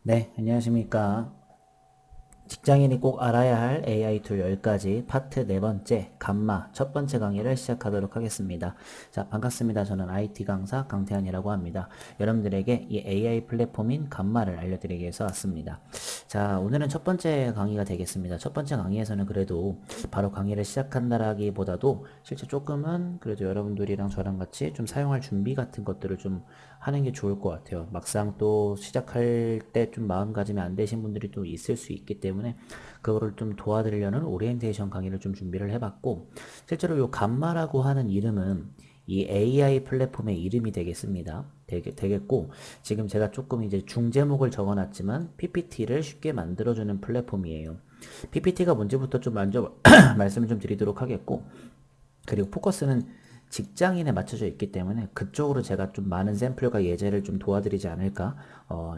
네, 안녕하십니까. 직장인이 꼭 알아야 할 AI 툴 10가지 파트 네 번째 감마 첫 번째 강의를 시작하도록 하겠습니다. 자, 반갑습니다. 저는 IT 강사 강태환이라고 합니다. 여러분들에게 이 AI 플랫폼인 감마를 알려드리기 위해서 왔습니다. 자, 오늘은 첫 번째 강의가 되겠습니다. 첫 번째 강의에서는 그래도 바로 강의를 시작한다라기보다도 실제 조금은 그래도 여러분들이랑 저랑 같이 좀 사용할 준비 같은 것들을 좀 하는 게 좋을 것 같아요. 막상 또 시작할 때 좀 마음가짐이 안 되신 분들이 또 있을 수 있기 때문에 그거를 좀 도와드리려는 오리엔테이션 강의를 좀 준비를 해봤고, 실제로 요 감마라고 하는 이름은 이 AI 플랫폼의 이름이 되겠습니다. 되겠고, 지금 제가 조금 이제 중제목을 적어놨지만 PPT를 쉽게 만들어주는 플랫폼이에요. PPT가 뭔지부터 좀 먼저 말씀을 좀 드리도록 하겠고, 그리고 포커스는 직장인에 맞춰져 있기 때문에 그쪽으로 제가 좀 많은 샘플과 예제를 좀 도와드리지 않을까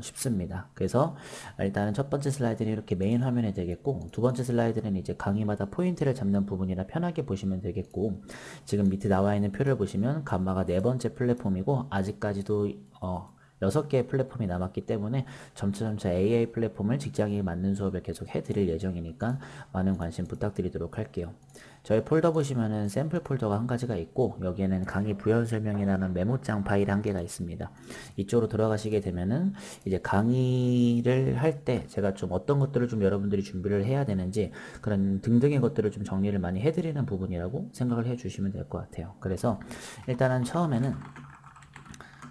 싶습니다. 그래서 일단은 첫 번째 슬라이드는 이렇게 메인 화면에 되겠고, 두 번째 슬라이드는 이제 강의마다 포인트를 잡는 부분이라 편하게 보시면 되겠고, 지금 밑에 나와 있는 표를 보시면 감마가 네 번째 플랫폼이고 아직까지도 6개의 플랫폼이 남았기 때문에 점차점차 AI 플랫폼을 직장인이 맞는 수업을 계속 해드릴 예정이니까 많은 관심 부탁드리도록 할게요. 저희 폴더 보시면은 샘플 폴더가 한 가지가 있고, 여기에는 강의 부연 설명이라는 메모장 파일 한 개가 있습니다. 이쪽으로 들어가시게 되면은 이제 강의를 할 때 제가 좀 어떤 것들을 좀 여러분들이 준비를 해야 되는지 그런 등등의 것들을 좀 정리를 많이 해드리는 부분이라고 생각을 해주시면 될 것 같아요. 그래서 일단은 처음에는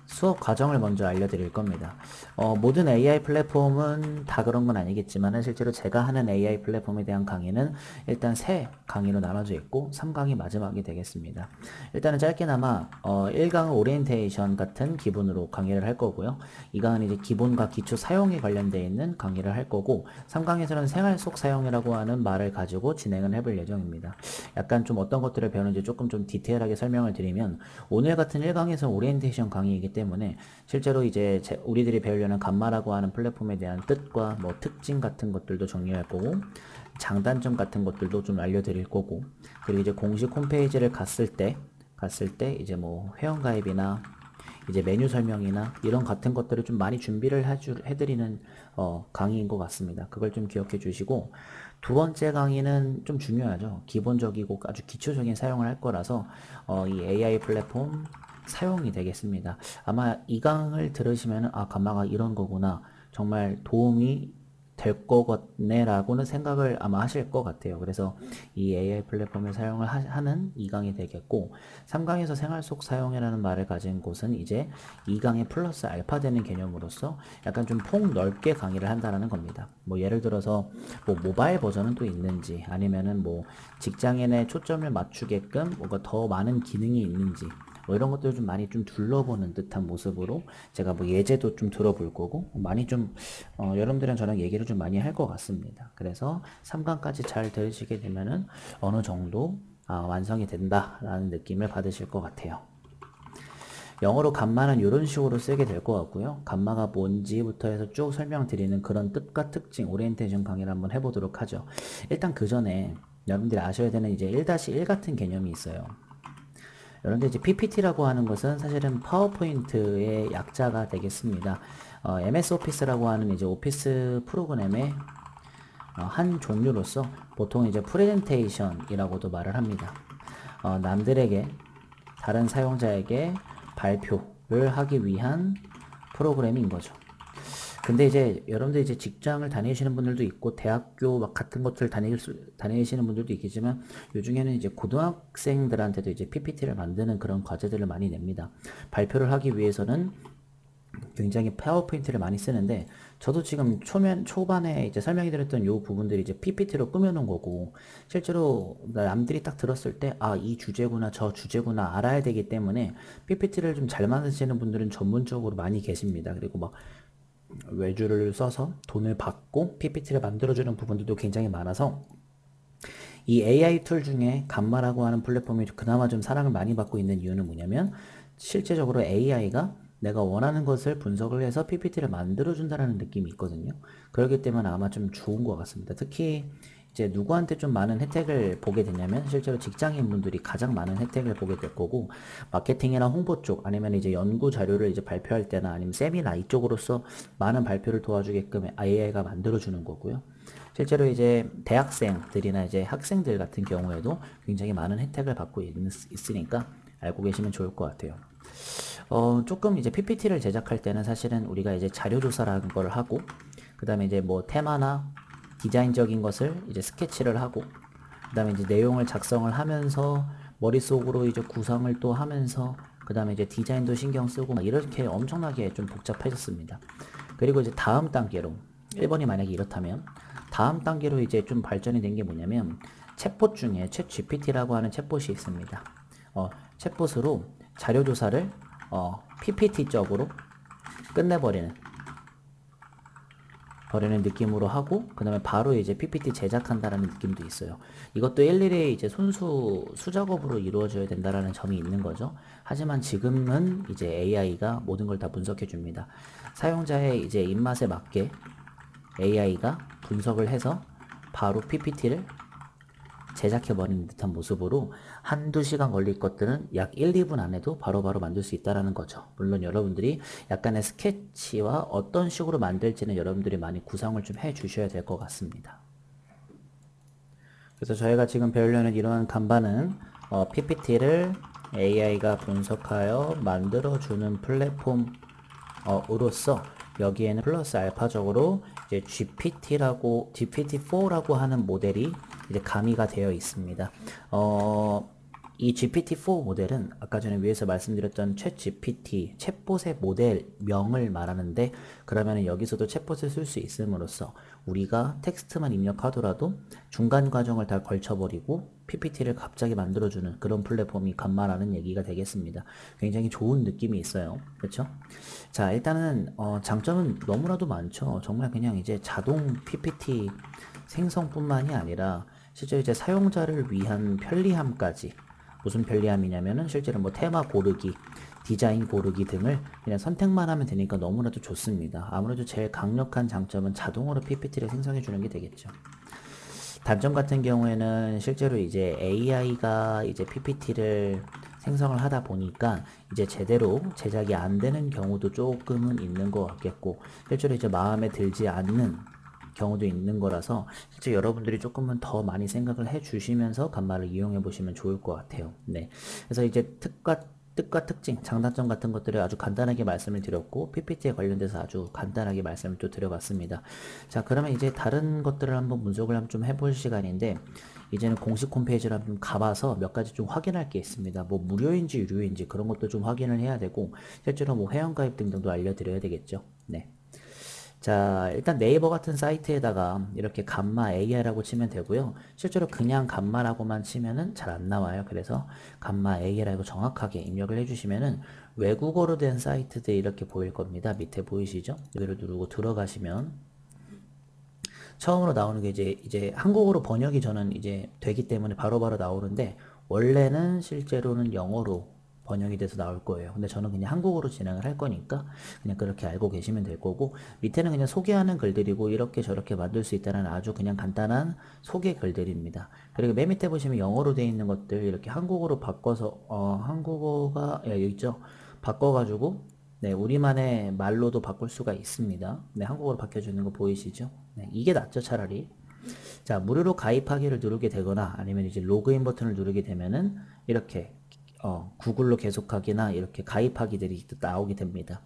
수업 과정을 먼저 알려드릴 겁니다. 모든 AI 플랫폼은 다 그런 건 아니겠지만 실제로 제가 하는 AI 플랫폼에 대한 강의는 일단 세 강의로 나눠져 있고 3강이 마지막이 되겠습니다. 일단은 짧게나마 1강은 오리엔테이션 같은 기본으로 강의를 할 거고요. 2강은 이제 기본과 기초 사용에 관련되어 있는 강의를 할 거고, 3강에서는 생활 속 사용이라고 하는 말을 가지고 진행을 해볼 예정입니다. 약간 좀 어떤 것들을 배우는지 조금 좀 디테일하게 설명을 드리면, 오늘 같은 1강에서 오리엔테이션 강의이기 때문에 실제로 이제 우리들이 배우려는 감마라고 하는 플랫폼에 대한 뜻과 뭐 특징 같은 것들도 정리할 거고, 장단점 같은 것들도 좀 알려드릴 거고, 그리고 이제 공식 홈페이지를 갔을 때 이제 뭐 회원가입이나 이제 메뉴 설명이나 이런 같은 것들을 좀 많이 준비를 해드리는 강의인 것 같습니다. 그걸 좀 기억해 주시고, 두 번째 강의는 좀 중요하죠. 기본적이고 아주 기초적인 사용을 할 거라서 이 AI 플랫폼 사용이 되겠습니다. 아마 이 강을 들으시면 아, 감마가 이런 거구나, 정말 도움이 될 것 같네 라고는 생각을 아마 하실 것 같아요. 그래서 이 AI 플랫폼을 사용을 하는 2강이 되겠고, 3강에서 생활 속 사용이라는 말을 가진 곳은 이제 2강에 플러스 알파 되는 개념으로서 약간 좀 폭넓게 강의를 한다는 겁니다. 뭐 예를 들어서 뭐 모바일 버전은 또 있는지, 아니면은 뭐 직장인의 초점을 맞추게끔 뭔가 더 많은 기능이 있는지, 뭐 이런 것들을 좀 많이 좀 둘러보는 듯한 모습으로 제가 뭐 예제도 좀 들어볼 거고, 많이 좀 여러분들이랑 저랑 얘기를 좀 많이 할 것 같습니다. 그래서 3강까지 잘 들으시게 되면은 어느 정도 완성이 된다라는 느낌을 받으실 것 같아요. 영어로 감마는 이런 식으로 쓰게 될 것 같고요. 감마가 뭔지부터 해서 쭉 설명드리는 그런 뜻과 특징, 오리엔테이션 강의를 한번 해보도록 하죠. 일단 그 전에 여러분들이 아셔야 되는 이제 1-1 같은 개념이 있어요. 여러분들 이제 PPT라고 하는 것은 사실은 파워포인트의 약자가 되겠습니다. MS 오피스라고 하는 이제 오피스 프로그램의 한 종류로서 보통 이제 프레젠테이션이라고도 말을 합니다. 남들에게, 다른 사용자에게 발표를 하기 위한 프로그램인 거죠. 근데 이제 여러분들 이제 직장을 다니시는 분들도 있고 대학교 막 같은 것들 다니시는 분들도 있겠지만, 요중에는 이제 고등학생들한테도 이제 PPT를 만드는 그런 과제들을 많이 냅니다. 발표를 하기 위해서는 굉장히 파워포인트를 많이 쓰는데, 저도 지금 초반에 이제 설명해 드렸던 요 부분들이 이제 PPT로 꾸며놓은 거고, 실제로 남들이 딱 들었을 때 아, 이 주제구나 저 주제구나 알아야 되기 때문에 PPT를 좀 잘 만드시는 분들은 전문적으로 많이 계십니다. 그리고 막 외주를 써서 돈을 받고 PPT를 만들어주는 부분들도 굉장히 많아서, 이 AI 툴 중에 감마라고 하는 플랫폼이 그나마 좀 사랑을 많이 받고 있는 이유는 뭐냐면, 실제적으로 AI가 내가 원하는 것을 분석을 해서 PPT를 만들어준다는 느낌이 있거든요. 그렇기 때문에 아마 좀 좋은 것 같습니다. 특히 이제 누구한테 좀 많은 혜택을 보게 되냐면 실제로 직장인분들이 가장 많은 혜택을 보게 될 거고, 마케팅이나 홍보 쪽 아니면 이제 연구 자료를 이제 발표할 때나 아니면 세미나 이쪽으로서 많은 발표를 도와주게끔 AI가 만들어주는 거고요. 실제로 이제 대학생들이나 이제 학생들 같은 경우에도 굉장히 많은 혜택을 받고 있으니까 알고 계시면 좋을 것 같아요. 조금 이제 PPT를 제작할 때는 사실은 우리가 이제 자료조사라는 걸 하고, 그 다음에 이제 뭐 테마나 디자인적인 것을 이제 스케치를 하고, 그 다음에 이제 내용을 작성을 하면서 머릿속으로 이제 구성을 또 하면서, 그 다음에 이제 디자인도 신경 쓰고 막 이렇게 엄청나게 좀 복잡해졌습니다. 그리고 이제 다음 단계로 1번이 만약에 이렇다면 다음 단계로 이제 좀 발전이 된 게 뭐냐면, 챗봇 중에 챗 GPT라고 하는 챗봇이 있습니다. 챗봇으로 자료조사를 PPT적으로 끝내버리는 느낌으로 하고, 그 다음에 바로 이제 PPT 제작한다라는 느낌도 있어요. 이것도 일일이 이제 수작업으로 이루어져야 된다라는 점이 있는 거죠. 하지만 지금은 이제 AI가 모든 걸 다 분석해 줍니다. 사용자의 이제 입맛에 맞게 AI가 분석을 해서 바로 PPT를 제작해버리는 듯한 모습으로 한두 시간 걸릴 것들은 약 1, 2분 안에도 바로바로 만들 수 있다는 거죠. 물론 여러분들이 약간의 스케치와 어떤 식으로 만들지는 여러분들이 많이 구상을 좀 해주셔야 될 것 같습니다. 그래서 저희가 지금 배우려는 이러한 간반은 PPT를 AI가 분석하여 만들어주는 플랫폼으로서 여기에는 플러스 알파적으로 이제 GPT-4라고 하는 모델이 이제 가미가 되어 있습니다. 이 GPT-4 모델은 아까 전에 위에서 말씀드렸던 챗 GPT, 챗봇의 모델명을 말하는데, 그러면 여기서도 챗봇을 쓸 수 있음으로써 우리가 텍스트만 입력하더라도 중간 과정을 다 걸쳐버리고 PPT를 갑자기 만들어주는 그런 플랫폼이 간마라는 얘기가 되겠습니다. 굉장히 좋은 느낌이 있어요. 그렇죠? 자, 일단은 장점은 너무나도 많죠. 정말 그냥 이제 자동 PPT 생성뿐만이 아니라 실제 이제 사용자를 위한 편리함까지. 무슨 편리함이냐면은 실제로 뭐 테마 고르기, 디자인 고르기 등을 그냥 선택만 하면 되니까 너무나도 좋습니다. 아무래도 제일 강력한 장점은 자동으로 PPT를 생성해 주는 게 되겠죠. 단점 같은 경우에는 실제로 이제 AI가 이제 PPT를 생성을 하다 보니까 이제 제대로 제작이 안 되는 경우도 조금은 있는 것 같겠고, 실제로 이제 마음에 들지 않는 경우도 있는 거라서 실제 여러분들이 조금은 더 많이 생각을 해 주시면서 간마를 이용해 보시면 좋을 것 같아요. 네. 그래서 이제 뜻과 특징, 장단점 같은 것들을 아주 간단하게 말씀을 드렸고, PPT에 관련돼서 아주 간단하게 말씀을 또 드려봤습니다. 자, 그러면 이제 다른 것들을 한번 분석을 한번 좀 해볼 시간인데, 이제는 공식 홈페이지를 한번 가봐서 몇 가지 좀 확인할 게 있습니다. 뭐 무료인지 유료인지 그런 것도 좀 확인을 해야 되고, 실제로 뭐 회원가입 등등도 알려드려야 되겠죠. 네. 자, 일단 네이버 같은 사이트에다가 이렇게 감마 AI라고 치면 되고요. 실제로 그냥 감마라고만 치면은 잘 안 나와요. 그래서 감마 AI라고 정확하게 입력을 해주시면은 외국어로 된 사이트들이 이렇게 보일 겁니다. 밑에 보이시죠? 여기를 누르고 들어가시면 처음으로 나오는 게 이제 한국어로 번역이 저는 이제 되기 때문에 바로바로 나오는데, 원래는 실제로는 영어로 번역이 돼서 나올 거예요. 근데 저는 그냥 한국어로 진행을 할 거니까 그냥 그렇게 알고 계시면 될 거고, 밑에는 그냥 소개하는 글들이고 이렇게 저렇게 만들 수 있다는 아주 그냥 간단한 소개 글들입니다. 그리고 맨 밑에 보시면 영어로 되어 있는 것들 이렇게 한국어로 바꿔서 한국어가 여기 있죠. 바꿔가지고 네, 우리만의 말로도 바꿀 수가 있습니다. 네, 한국어로 바뀌어주는 거 보이시죠? 네, 이게 낫죠, 차라리. 자, 무료로 가입하기를 누르게 되거나 아니면 이제 로그인 버튼을 누르게 되면은 이렇게 구글로 계속하기나 이렇게 가입하기들이 나오게 됩니다.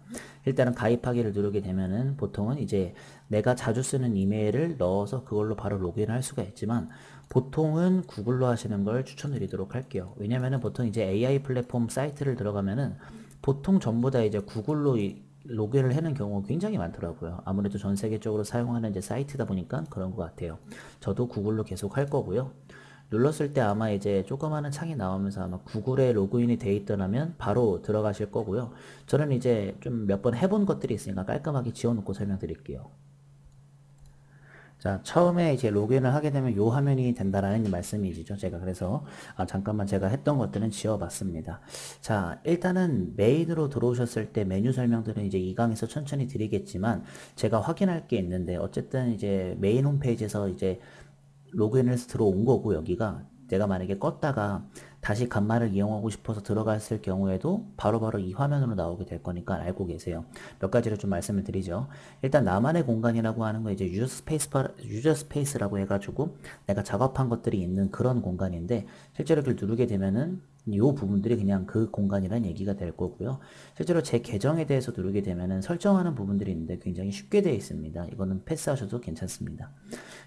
일단은 가입하기를 누르게 되면은 보통은 이제 내가 자주 쓰는 이메일을 넣어서 그걸로 바로 로그인을 할 수가 있지만, 보통은 구글로 하시는 걸 추천드리도록 할게요. 왜냐면은 보통 이제 AI 플랫폼 사이트를 들어가면은 보통 전부 다 이제 구글로 로그인을 하는 경우가 굉장히 많더라고요. 아무래도 전 세계적으로 사용하는 이제 사이트다 보니까 그런 것 같아요. 저도 구글로 계속 할 거고요. 눌렀을 때 아마 이제 조그마한 창이 나오면서 아마 구글에 로그인이 돼 있더라면 바로 들어가실 거고요. 저는 이제 좀 몇 번 해본 것들이 있으니까 깔끔하게 지워놓고 설명드릴게요. 자, 처음에 이제 로그인을 하게 되면 요 화면이 된다라는 말씀이시죠. 제가 그래서 잠깐만 제가 했던 것들은 지워봤습니다. 자, 일단은 메인으로 들어오셨을 때 메뉴 설명들은 이제 이 강에서 천천히 드리겠지만, 제가 확인할 게 있는데, 어쨌든 이제 메인 홈페이지에서 이제 로그인해서 들어온 거고 여기가 내가 만약에 껐다가 다시 간마를 이용하고 싶어서 들어갔을 경우에도 바로바로 이 화면으로 나오게 될 거니까 알고 계세요. 몇 가지를 좀 말씀을 드리죠. 일단 나만의 공간이라고 하는 거 이제 유저 스페이스라고 해가지고 내가 작업한 것들이 있는 그런 공간인데 실제로 이걸 누르게 되면은 이 부분들이 그냥 그 공간이란 얘기가 될 거고요. 실제로 제 계정에 대해서 누르게 되면은 설정하는 부분들이 있는데 굉장히 쉽게 되어 있습니다. 이거는 패스하셔도 괜찮습니다.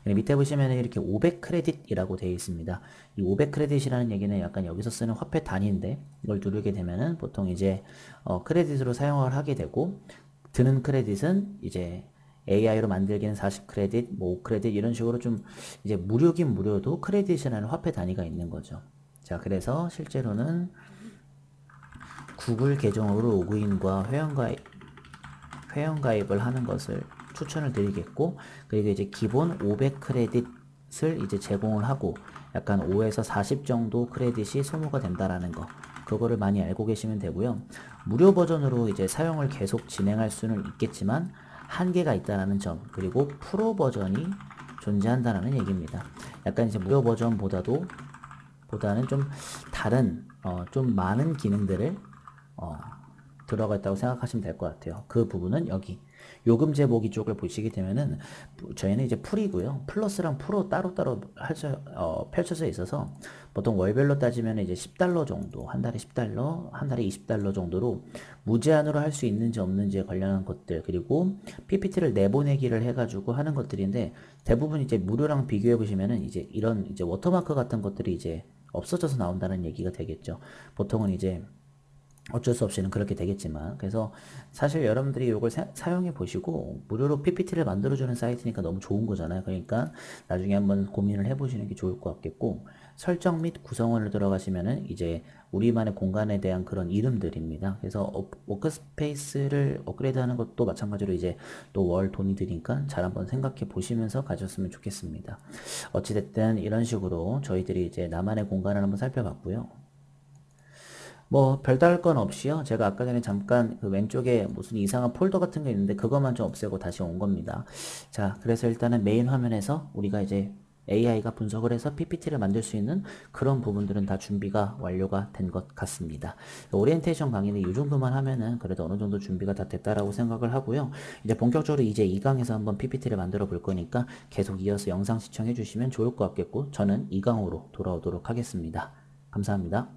밑에 보시면 이렇게 500 크레딧이라고 되어 있습니다. 이 500 크레딧이라는 얘기는 약간 여기서 쓰는 화폐 단위인데 이걸 누르게 되면은 보통 이제 크레딧으로 사용을 하게 되고 드는 크레딧은 이제 AI로 만들기는 40 크레딧, 뭐 5 크레딧 이런 식으로 좀 이제 무료긴 무료도 크레딧이라는 화폐 단위가 있는 거죠. 자, 그래서 실제로는 구글 계정으로 로그인과 회원가입을 하는 것을 추천을 드리겠고, 그리고 이제 기본 500 크레딧을 이제 제공을 하고 약간 5에서 40 정도 크레딧이 소모가 된다라는 거, 그거를 많이 알고 계시면 되고요. 무료 버전으로 이제 사용을 계속 진행할 수는 있겠지만 한계가 있다라는 점, 그리고 프로 버전이 존재한다라는 얘기입니다. 약간 이제 무료 보다는 좀 다른 좀 많은 기능들을 들어가 있다고 생각하시면 될 것 같아요. 그 부분은 여기 요금 제보기 쪽을 보시게 되면은 저희는 이제 풀이고요. 플러스랑 프로 따로따로 펼쳐져 있어서 보통 월별로 따지면 이제 10달러 정도, 한 달에 10달러, 한 달에 20달러 정도로 무제한으로 할 수 있는지 없는지에 관련한 것들, 그리고 PPT를 내보내기를 해가지고 하는 것들인데 대부분 이제 무료랑 비교해 보시면은 이제 이런 이제 워터마크 같은 것들이 이제 없어져서 나온다는 얘기가 되겠죠. 보통은 이제 어쩔 수 없이는 그렇게 되겠지만, 그래서 사실 여러분들이 이걸 사용해 보시고 무료로 PPT를 만들어주는 사이트니까 너무 좋은 거잖아요. 그러니까 나중에 한번 고민을 해보시는 게 좋을 것 같겠고, 설정 및 구성원을 들어가시면은 이제 우리만의 공간에 대한 그런 이름들입니다. 그래서 워크스페이스를 업그레이드하는 것도 마찬가지로 이제 또 월 돈이 드니까 잘 한번 생각해 보시면서 가셨으면 좋겠습니다. 어찌됐든 이런 식으로 저희들이 이제 나만의 공간을 한번 살펴봤고요. 뭐 별다를 건 없이요. 제가 아까 전에 잠깐 그 왼쪽에 무슨 이상한 폴더 같은 게 있는데 그것만 좀 없애고 다시 온 겁니다. 자, 그래서 일단은 메인 화면에서 우리가 이제 AI가 분석을 해서 PPT를 만들 수 있는 그런 부분들은 다 준비가 완료가 된 것 같습니다. 오리엔테이션 강의는 이 정도만 하면은 그래도 어느 정도 준비가 다 됐다라고 생각을 하고요. 이제 본격적으로 이제 2강에서 한번 PPT를 만들어 볼 거니까 계속 이어서 영상 시청해 주시면 좋을 것 같겠고, 저는 2강으로 돌아오도록 하겠습니다. 감사합니다.